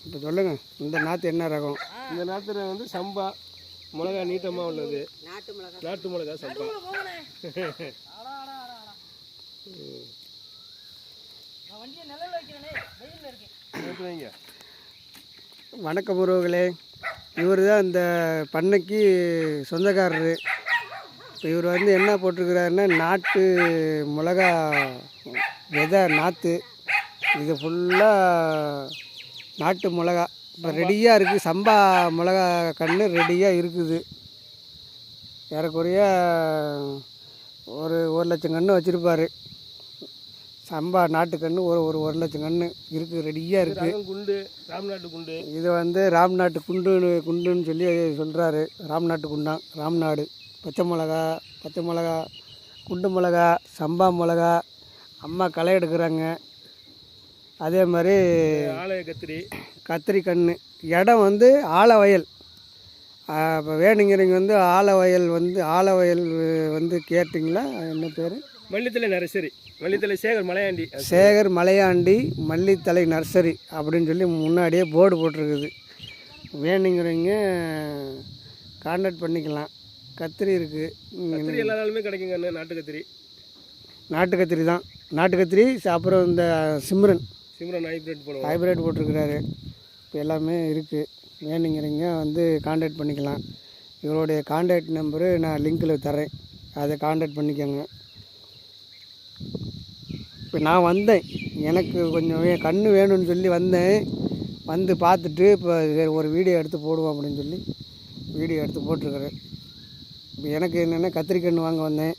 இப்போ சொல்லுங்க, இந்த நாற்று என்ன ரகம்? இந்த நாற்று வந்து சம்பா மிளகா நீட்டமாக உள்ளது. நாட்டு மிளகா சம்பா. வணக்கம் உறவுகளே, இவர் தான் இந்த பண்ணைக்கு சொந்தக்காரரு. இப்போ இவர் வந்து என்ன போட்டிருக்கிறாருன்னா, நாட்டு மிளகா விதை நாற்று. இது ஃபுல்லாக நாட்டு மிளகா இப்போ ரெடியாக இருக்குது. சம்பா மிளகா கன்று ரெடியாக இருக்குது. ஏறக்குறைய ஒரு 1,00,000 கன்று வச்சுருப்பார். சம்பா நாட்டு கன்று ஒரு 1,00,000 கன்று இருக்குது, ரெடியாக இருக்குது. குண்டு ராம்நாட்டு குண்டு. இது வந்து ராம்நாட்டு குண்டுன்னு சொல்லி சொல்கிறாரு. ராம்நாட்டு குண்டான், ராம்நாடு. பச்சை மிளகா, குண்டு மிளகா, சம்பா மிளகா. அம்மா களை எடுக்கிறாங்க. அதே மாதிரி கத்திரி கன்று. இடம் வந்து ஆலவயல். இப்போ வேணுங்கிறவங்க வந்து ஆலவயல் வந்து கேட்டிங்களா? என்ன பேர்? மல்லித்தலை நர்சரி. மல்லித்தலை சேகர் மலையாண்டி மல்லித்தலை நர்சரி அப்படின்னு சொல்லி முன்னாடியே போர்டு போட்டிருக்குது. வேணுங்கிறவங்க கான்டாக்ட் பண்ணிக்கலாம். கத்திரி இருக்குது. எல்லா நாளுமே கிடைக்குங்க. நாட்டு கத்திரி தான். நாட்டு கத்திரி. அப்புறம் இந்த சிம்ரன் ஹைப்ரிட் போட்டிருக்கிறாரு. இப்போ எல்லாமே இருக்குது. வேணுங்கிறவங்க வந்து கான்டாக்ட் பண்ணிக்கலாம். இவருடைய கான்டாக்ட் நம்பரு நான் லிங்கில் தரேன், அதை கான்டாக்ட் பண்ணிக்கோங்க. இப்போ நான் வந்தேன், எனக்கு கொஞ்சம் கன்று வேணும்னு சொல்லி வந்தேன். வந்து பார்த்துட்டு இப்போ ஒரு வீடியோ எடுத்து போடுவோம் அப்படின்னு சொல்லி வீடியோ எடுத்து போட்டிருக்கிறேன். இப்போ எனக்கு என்னென்னா கத்திரிக்கன்று வாங்க வந்தேன்.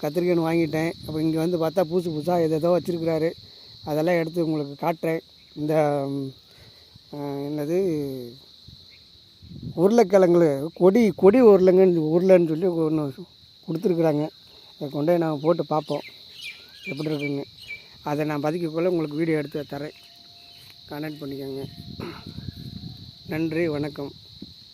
கத்திரிக்கன்று வாங்கிட்டேன். அப்போ இங்கே வந்து பார்த்தா புதுசாக ஏதோ வச்சுருக்கிறாரு. அதெல்லாம் எடுத்து உங்களுக்கு காட்டுறேன். இந்த என்னது உருளைக்கிழங்கு கொடி உருளைன்னு சொல்லி ஒன்று கொடுத்துருக்குறாங்க. அதை கொண்டு போய் நான் போட்டு பார்ப்போம் எப்படி இருக்குங்க. அதை நான் பதிக்கக்குள்ளே உங்களுக்கு வீடியோ எடுத்து தரேன். கான்டாக்ட் பண்ணிக்கோங்க. நன்றி, வணக்கம்.